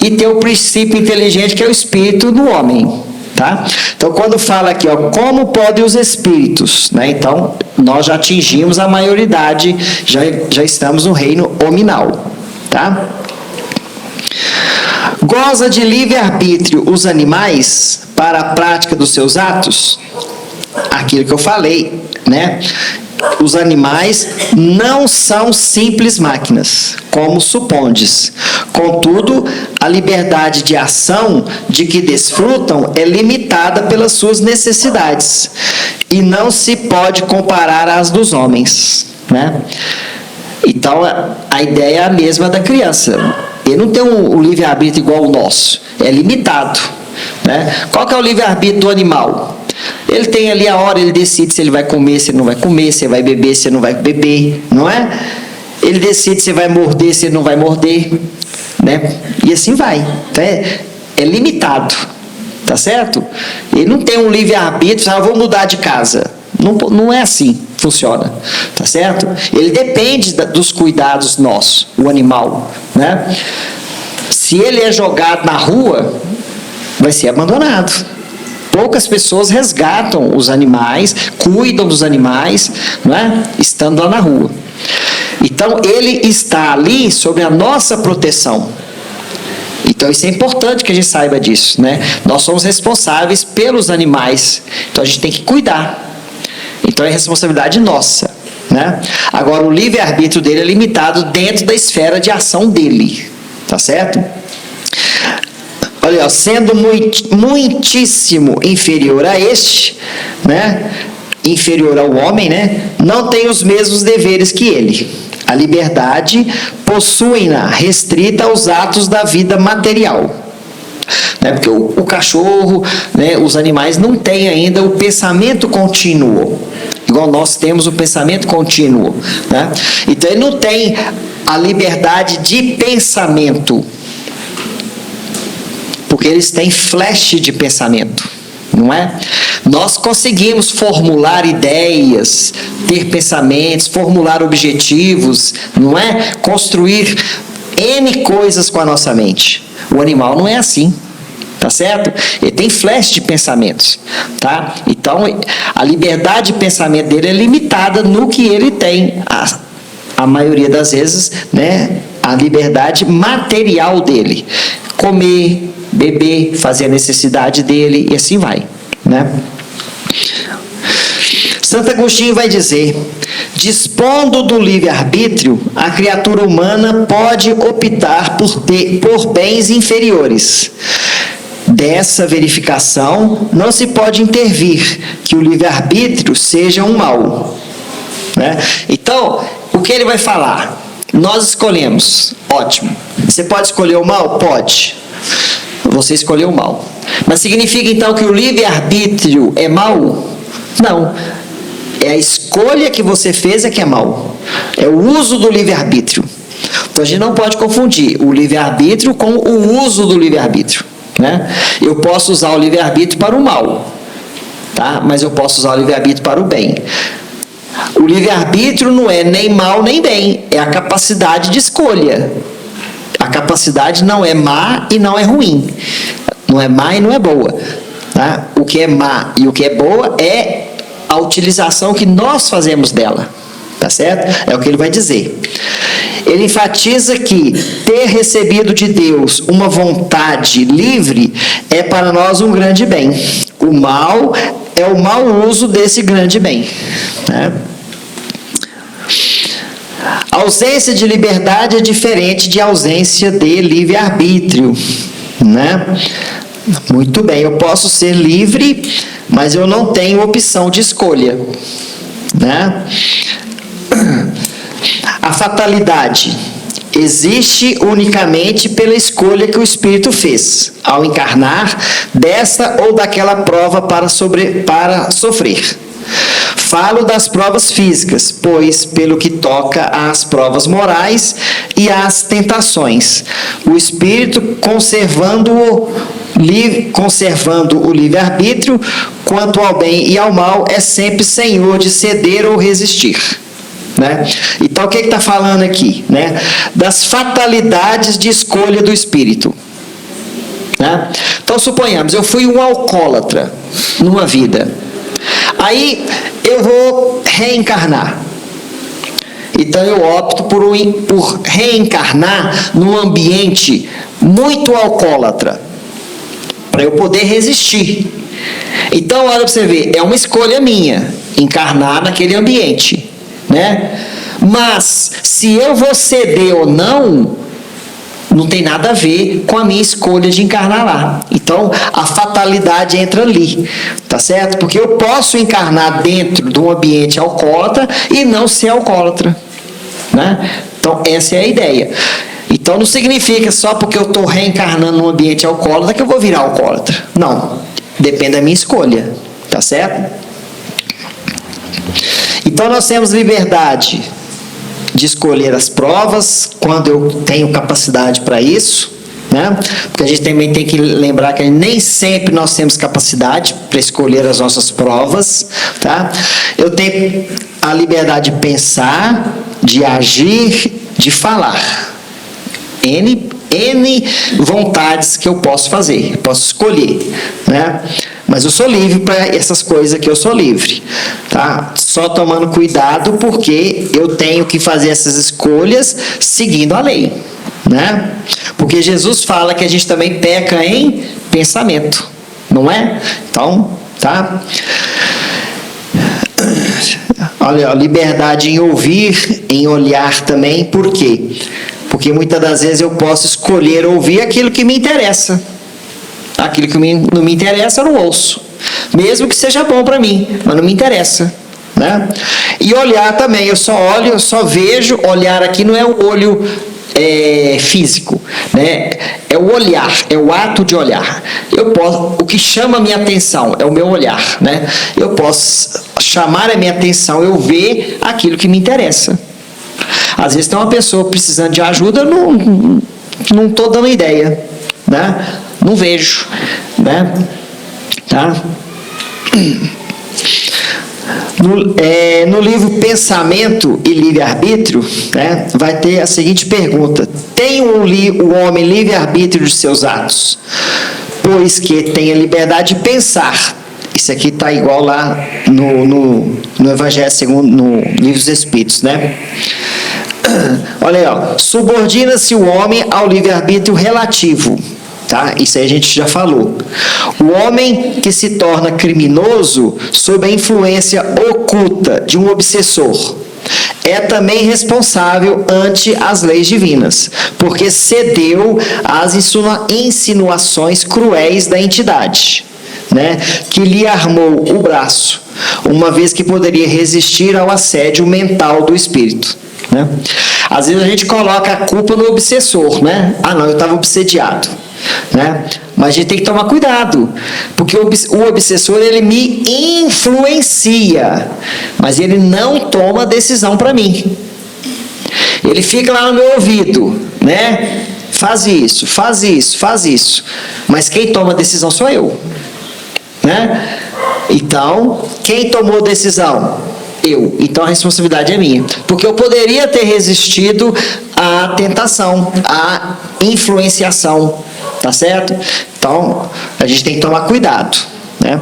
e tem o princípio inteligente que é o espírito do homem, tá? Então, quando fala aqui, ó, como podem os espíritos, né? Então, nós já atingimos a maioridade, já estamos no reino hominal, tá? Goza de livre-arbítrio os animais para a prática dos seus atos? Aquilo que eu falei, né? Os animais não são simples máquinas, como supondes. Contudo, a liberdade de ação de que desfrutam é limitada pelas suas necessidades e não se pode comparar às dos homens, né? Então, a ideia é a mesma da criança. Ele não tem um livre-arbítrio igual o nosso, é limitado, né? Qual que é o livre-arbítrio do animal? Ele tem ali a hora, ele decide se ele vai comer, se ele não vai comer, se ele vai beber, se ele não vai beber, não é? Ele decide se vai morder, se ele não vai morder, né? E assim vai. Então, é limitado, tá certo? Ele não tem um livre-arbítrio, vou mudar de casa. Não é assim que funciona, tá certo? Ele depende dos cuidados nossos, o animal, né? Se ele é jogado na rua, vai ser abandonado. Poucas pessoas resgatam os animais, cuidam dos animais, não é? Estando lá na rua. Então, ele está ali sob a nossa proteção. Então, isso é importante que a gente saiba disso, né? Nós somos responsáveis pelos animais, então a gente tem que cuidar. Então, é responsabilidade nossa, né? Agora, o livre-arbítrio dele é limitado dentro da esfera de ação dele, tá certo? Olha, sendo muitíssimo inferior a este, né? Inferior ao homem, né? Não tem os mesmos deveres que ele. A liberdade possui-na restrita aos atos da vida material. Né? Porque o cachorro, né, os animais não têm ainda o pensamento contínuo, igual nós temos o pensamento contínuo, né? Então ele não tem a liberdade de pensamento, porque eles têm flash de pensamento, não é? Nós conseguimos formular ideias, ter pensamentos, formular objetivos, não é? Construir N coisas com a nossa mente. O animal não é assim, tá certo? Ele tem flash de pensamentos, tá? Então, a liberdade de pensamento dele é limitada no que ele tem. A maioria das vezes, né? A liberdade material dele. Comer, beber, fazer a necessidade dele e assim vai, né? Santo Agostinho vai dizer: dispondo do livre-arbítrio, a criatura humana pode optar por bens inferiores. Dessa verificação, não se pode intervir que o livre-arbítrio seja um mal, né? Então, o que ele vai falar? Nós escolhemos, ótimo. Você pode escolher o mal? Pode. Você escolheu o mal. Mas significa então que o livre-arbítrio é mal? Não. É a escolha que você fez é que é mal. É o uso do livre-arbítrio. Então a gente não pode confundir o livre-arbítrio com o uso do livre-arbítrio, né? Eu posso usar o livre-arbítrio para o mal, tá? Mas eu posso usar o livre-arbítrio para o bem. O livre-arbítrio não é nem mal nem bem, é a capacidade de escolha. A capacidade não é má e não é ruim. Não é má e não é boa, tá? O que é má e o que é boa é a utilização que nós fazemos dela, tá certo? É o que ele vai dizer. Ele enfatiza que ter recebido de Deus uma vontade livre é para nós um grande bem. O mal é o mau uso desse grande bem, né? A ausência de liberdade é diferente de ausência de livre-arbítrio, né? Muito bem, eu posso ser livre, mas eu não tenho opção de escolha, né? A fatalidade existe unicamente pela escolha que o espírito fez ao encarnar desta ou daquela prova para sofrer. Falo das provas físicas, pois, pelo que toca às provas morais e às tentações, o espírito, conservando-o conservando o livre-arbítrio, quanto ao bem e ao mal, é sempre senhor de ceder ou resistir. Né? Então, o que está falando aqui? Né? Das fatalidades de escolha do espírito. Né? Então, suponhamos, eu fui um alcoólatra numa vida. Aí, eu vou reencarnar. Então, eu opto por reencarnar num ambiente muito alcoólatra, para eu poder resistir. Então, olha para você ver, é uma escolha minha, encarnar naquele ambiente. Né? Mas, se eu vou ceder ou não, não tem nada a ver com a minha escolha de encarnar lá. Então, a fatalidade entra ali, tá certo? Porque eu posso encarnar dentro de um ambiente alcoólatra e não ser alcoólatra, né? Então, essa é a ideia. Então, não significa só porque eu estou reencarnando num ambiente alcoólatra que eu vou virar alcoólatra. Não, depende da minha escolha, tá certo? Então, nós temos liberdade de escolher as provas, quando eu tenho capacidade para isso, né? Porque a gente também tem que lembrar que nem sempre nós temos capacidade para escolher as nossas provas, tá? Eu tenho a liberdade de pensar, de agir, de falar. N vontades que eu posso fazer, eu posso escolher, né? Mas eu sou livre para essas coisas que eu sou livre, tá? Só tomando cuidado porque eu tenho que fazer essas escolhas seguindo a lei, né? Porque Jesus fala que a gente também peca em pensamento, não é? Então, tá? Olha, liberdade em ouvir, em olhar também, por quê? Porque muitas das vezes eu posso escolher ouvir aquilo que me interessa. Aquilo que não me interessa, eu não ouço. Mesmo que seja bom para mim, mas não me interessa. Né? E olhar também, eu só olho, eu só vejo. Olhar aqui não é o olho físico, né? É o olhar, é o ato de olhar. O que chama a minha atenção é o meu olhar. Né? Eu posso chamar a minha atenção, eu ver aquilo que me interessa. Às vezes tem uma pessoa precisando de ajuda, eu não estou dando ideia, né? Não vejo, né? Tá? No livro Pensamento e Livre-Arbítrio, né, vai ter a seguinte pergunta: tem o homem livre-arbítrio de seus atos? Pois que tem a liberdade de pensar. Isso aqui está igual lá no Evangelho segundo, no Livro dos Espíritos, né? Olha aí, ó. Subordina-se o homem ao livre-arbítrio relativo. Tá? Isso aí a gente já falou. O homem que se torna criminoso sob a influência oculta de um obsessor é também responsável ante as leis divinas, porque cedeu às insinuações cruéis da entidade, né, que lhe armou o braço, uma vez que poderia resistir ao assédio mental do espírito. Né? Às vezes a gente coloca a culpa no obsessor, né? Ah, não, eu estava obsediado. Né? Mas a gente tem que tomar cuidado, porque o obsessor, ele me influencia, mas ele não toma decisão para mim. Ele fica lá no meu ouvido, né? Faz isso, faz isso, faz isso. Mas quem toma a decisão sou eu, né? Então, quem tomou decisão? Eu. Então a responsabilidade é minha, porque eu poderia ter resistido à tentação, à influenciação, tá certo? Então a gente tem que tomar cuidado, né?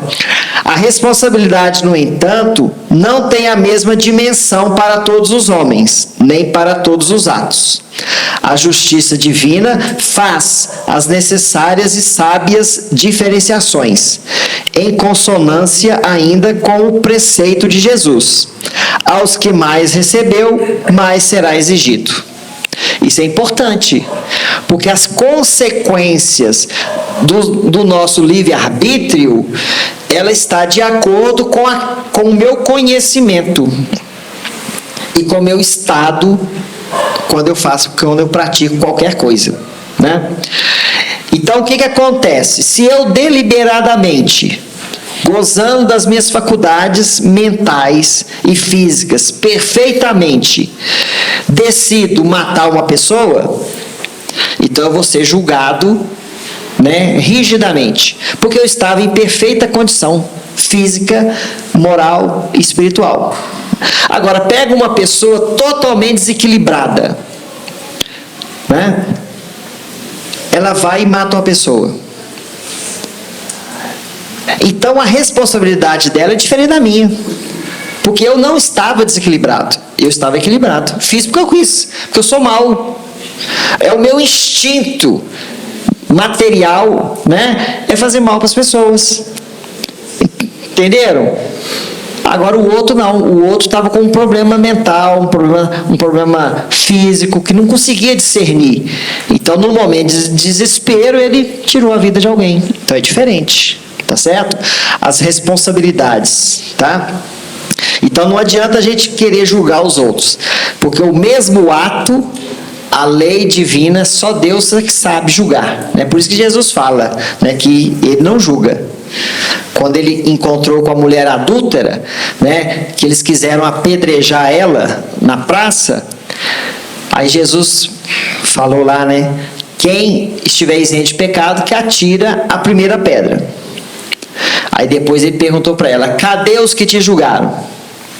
A responsabilidade, no entanto, não tem a mesma dimensão para todos os homens, nem para todos os atos. A justiça divina faz as necessárias e sábias diferenciações, em consonância ainda com o preceito de Jesus: aos que mais recebeu, mais será exigido. Isso é importante, porque as consequências do nosso livre-arbítrio, ela está de acordo com o meu conhecimento e com o meu estado quando eu pratico qualquer coisa, né? Então, o que acontece? Se eu deliberadamente, gozando das minhas faculdades mentais e físicas perfeitamente, decido matar uma pessoa, então eu vou ser julgado né, rigidamente, porque eu estava em perfeita condição física, moral e espiritual. Agora, pega uma pessoa totalmente desequilibrada, né? Ela vai e mata uma pessoa. Então, a responsabilidade dela é diferente da minha, porque eu não estava desequilibrado, eu estava equilibrado. Fiz porque eu quis, porque eu sou mau. É o meu instinto material, né? É fazer mal para as pessoas. Entenderam? Agora o outro não. O outro estava com um problema mental, um problema físico, que não conseguia discernir. Então, no momento de desespero, ele tirou a vida de alguém. Então é diferente, tá certo? As responsabilidades, tá? Então não adianta a gente querer julgar os outros, porque o mesmo ato, a lei divina, só Deus é que sabe julgar, né? Por isso que Jesus fala, né, que ele não julga. Quando ele encontrou com a mulher adúltera, né, que eles quiseram apedrejar ela na praça, aí Jesus falou lá, né, quem estiver isento de pecado, que atira a primeira pedra. Aí depois ele perguntou para ela, cadê os que te julgaram?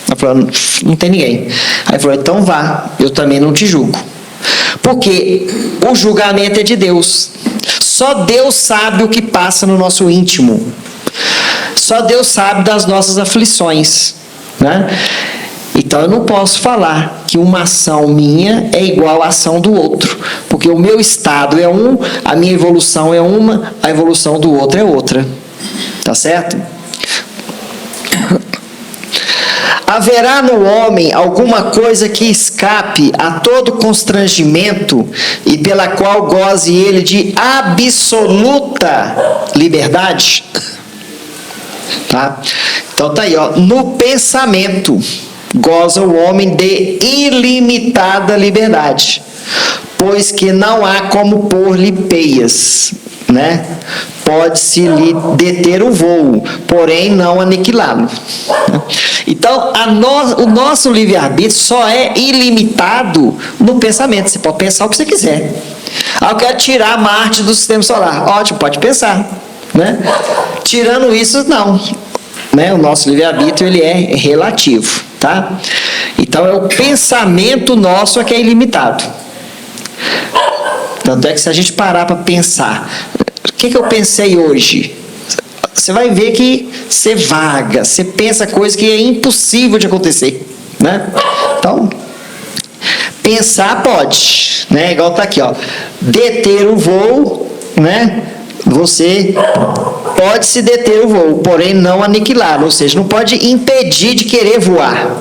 Ela falou, não tem ninguém. Aí ele falou, então vá, eu também não te julgo. Porque o julgamento é de Deus. Só Deus sabe o que passa no nosso íntimo. Só Deus sabe das nossas aflições, né? Então eu não posso falar que uma ação minha é igual à ação do outro, porque o meu estado é um, a minha evolução é uma, a evolução do outro é outra. Tá certo? Haverá no homem alguma coisa que escape a todo constrangimento e pela qual goze ele de absoluta liberdade? Tá? Então tá aí, ó. No pensamento goza o homem de ilimitada liberdade, pois que não há como pôr-lhe peias, né? Pode-se lhe deter o voo, porém não aniquilá-lo. Então, o nosso livre-arbítrio só é ilimitado no pensamento. Você pode pensar o que você quiser. Ah, eu quero tirar Marte do sistema solar. Ótimo, pode pensar, né? Tirando isso, não. Né? O nosso livre-arbítrio, ele é relativo, tá? Então, é o pensamento nosso que é ilimitado. Tanto é que se a gente parar para pensar, o que eu pensei hoje? Você vai ver que você vaga, você pensa coisa que é impossível de acontecer, né? Então, pensar pode, né? Igual tá aqui, ó. Deter o voo, né? Você pode se deter o voo, porém não aniquilar, ou seja, não pode impedir de querer voar.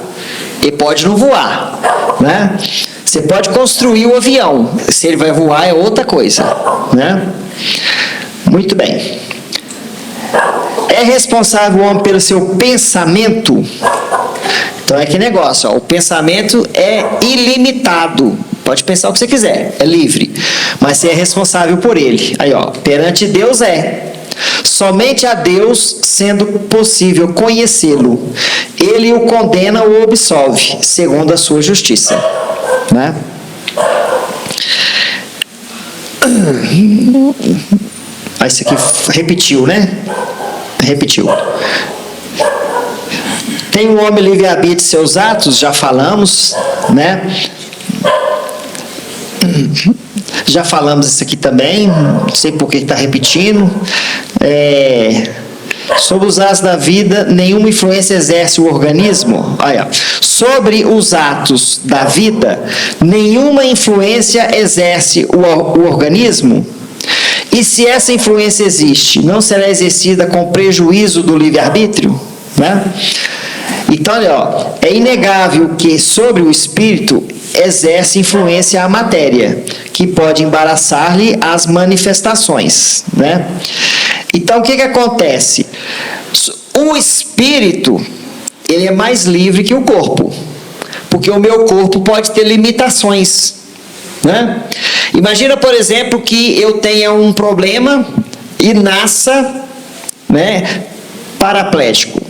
Ele pode não voar, né? Você pode construir o avião, se ele vai voar é outra coisa, né? Muito bem. É responsável o homem pelo seu pensamento? Então é que negócio, ó, o pensamento é ilimitado. Pode pensar o que você quiser, é livre. Mas você é responsável por ele. Aí, ó, perante Deus é. Somente a Deus, sendo possível conhecê-lo, ele o condena ou absolve, segundo a sua justiça. Né? Ah, isso aqui repetiu, né? Repetiu. Tem o homem livre-arbítrio de seus atos, já falamos, né? Já falamos isso aqui também, não sei por que está repetindo. Sobre os atos da vida, nenhuma influência exerce o organismo. Olha, sobre os atos da vida, nenhuma influência exerce o organismo. E se essa influência existe, não será exercida com prejuízo do livre-arbítrio? Né? Então, olha, ó, é inegável que sobre o espírito exerce influência a matéria, que pode embaraçar-lhe as manifestações, né? Então, o que acontece? O espírito, ele é mais livre que o corpo, porque o meu corpo pode ter limitações, né? Imagina, por exemplo, que eu tenha um problema e nasça, né, paraplégico.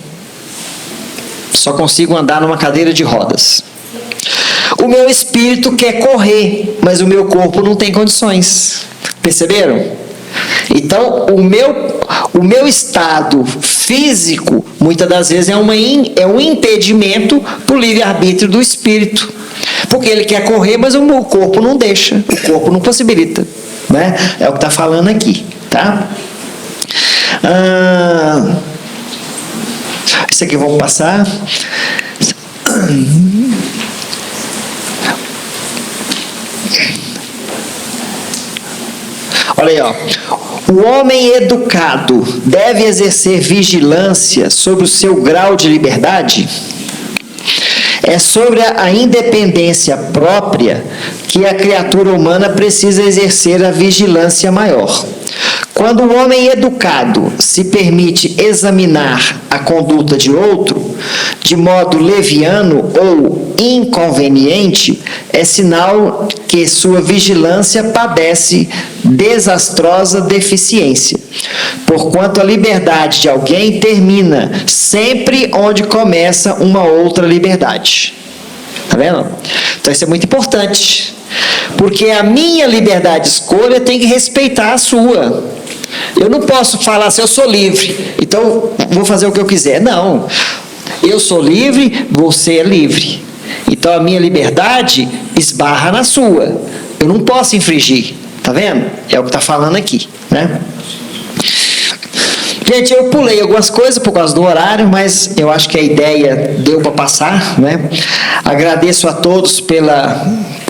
Só consigo andar numa cadeira de rodas. O meu espírito quer correr, mas o meu corpo não tem condições. Perceberam? Então, o meu estado físico, muitas das vezes, é um impedimento para o livre-arbítrio do espírito. Porque ele quer correr, mas o corpo não deixa, o corpo não possibilita. Né? É o que está falando aqui. Tá? Isso aqui vamos passar. Olha aí, ó. O homem educado deve exercer vigilância sobre o seu grau de liberdade? É sobre a independência própria que a criatura humana precisa exercer a vigilância maior. Quando o homem educado se permite examinar a conduta de outro de modo leviano ou inconveniente, é sinal que sua vigilância padece desastrosa deficiência, porquanto a liberdade de alguém termina sempre onde começa uma outra liberdade. Tá vendo? Então isso é muito importante, porque a minha liberdade de escolha tem que respeitar a sua. Eu não posso falar assim, eu sou livre, então vou fazer o que eu quiser. Não, eu sou livre, você é livre. Então a minha liberdade esbarra na sua. Eu não posso infringir. Tá vendo? É o que está falando aqui, né? Gente, eu pulei algumas coisas por causa do horário, mas eu acho que a ideia deu para passar, né? Agradeço a todos pela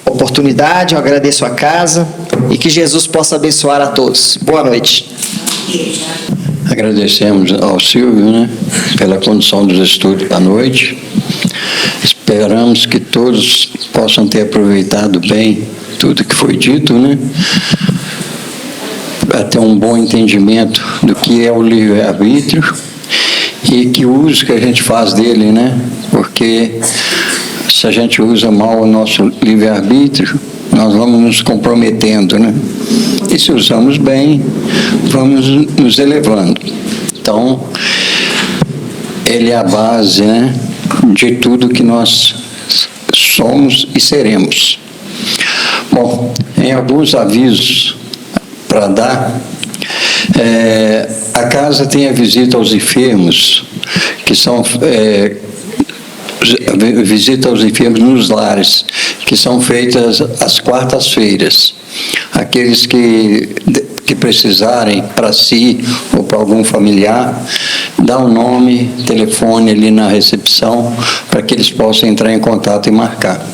oportunidade, eu agradeço a casa e que Jesus possa abençoar a todos. Boa noite. Agradecemos ao Silvio, né, pela condução dos estudos da noite. Esperamos que todos possam ter aproveitado bem tudo que foi dito, né, para ter um bom entendimento do que é o livre-arbítrio e que uso que a gente faz dele, né, porque se a gente usa mal o nosso livre-arbítrio, nós vamos nos comprometendo, né? E se usamos bem, vamos nos elevando. Então, ele é a base, né, de tudo que nós somos e seremos. Bom, em alguns avisos para dar, a casa tem a visita aos enfermos, que são... visita aos enfermos nos lares, que são feitas às quartas-feiras. Aqueles que precisarem para si ou para algum familiar, dá um nome, telefone ali na recepção, para que eles possam entrar em contato e marcar.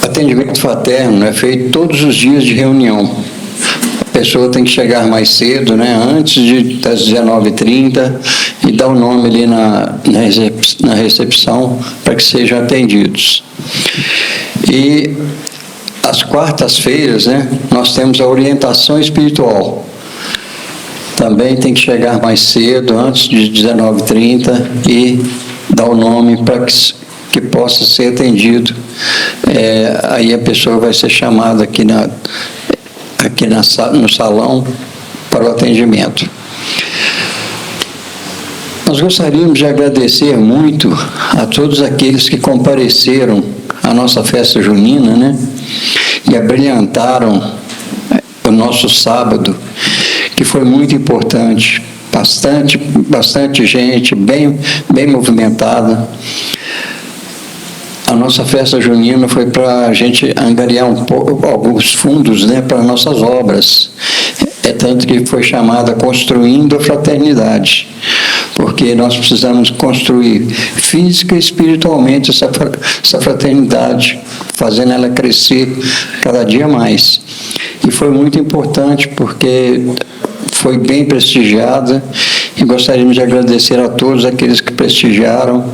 Atendimento fraterno é feito todos os dias de reunião. A pessoa tem que chegar mais cedo, né, antes das 19h30, e dar o nome ali na recepção para que sejam atendidos. E às quartas-feiras, né, nós temos a orientação espiritual. Também tem que chegar mais cedo, antes de 19h30, e dar o nome para que possa ser atendido. Aí a pessoa vai ser chamada aqui no salão para o atendimento. Nós gostaríamos de agradecer muito a todos aqueles que compareceram à nossa festa junina, né? E abrilhantaram o nosso sábado, que foi muito importante. Bastante gente, bem movimentada. A nossa festa junina foi para a gente angariar alguns fundos, né, para nossas obras. Tanto que foi chamada Construindo a Fraternidade, porque nós precisamos construir física e espiritualmente essa fraternidade, fazendo ela crescer cada dia mais. E foi muito importante porque foi bem prestigiada, e gostaríamos de agradecer a todos aqueles que prestigiaram,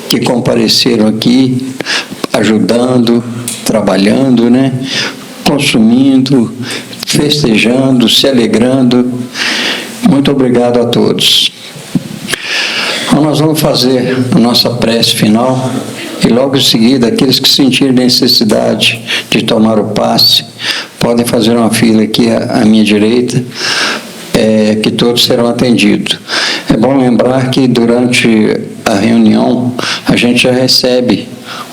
que compareceram aqui, ajudando, trabalhando, né? Consumindo, festejando, se alegrando. Muito obrigado a todos. Então, nós vamos fazer a nossa prece final, e logo em seguida, aqueles que sentirem necessidade de tomar o passe, podem fazer uma fila aqui à minha direita, que todos serão atendidos. É bom lembrar que durante a reunião a gente já recebe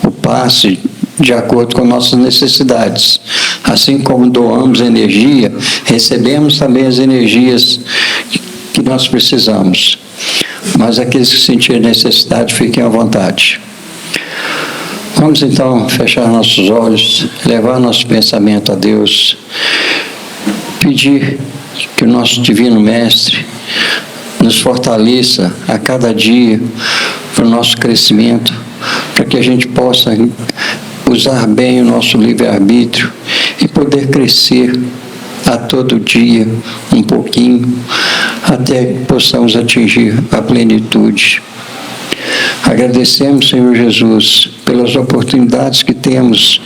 o passe de acordo com nossas necessidades. Assim como doamos energia, recebemos também as energias que nós precisamos. Mas aqueles que sentirem necessidade, fiquem à vontade. Vamos então fechar nossos olhos, levar nosso pensamento a Deus, pedir que o nosso Divino Mestre nos fortaleça a cada dia para o nosso crescimento, para que a gente possa usar bem o nosso livre-arbítrio e poder crescer a todo dia um pouquinho, até que possamos atingir a plenitude. Agradecemos, Senhor Jesus, pelas oportunidades que temos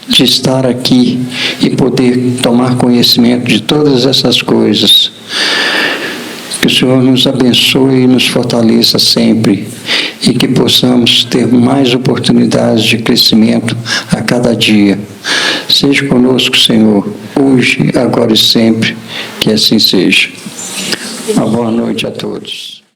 de estar aqui e poder tomar conhecimento de todas essas coisas. Que o Senhor nos abençoe e nos fortaleça sempre e que possamos ter mais oportunidades de crescimento a cada dia. Seja conosco, Senhor, hoje, agora e sempre, que assim seja. Uma boa noite a todos.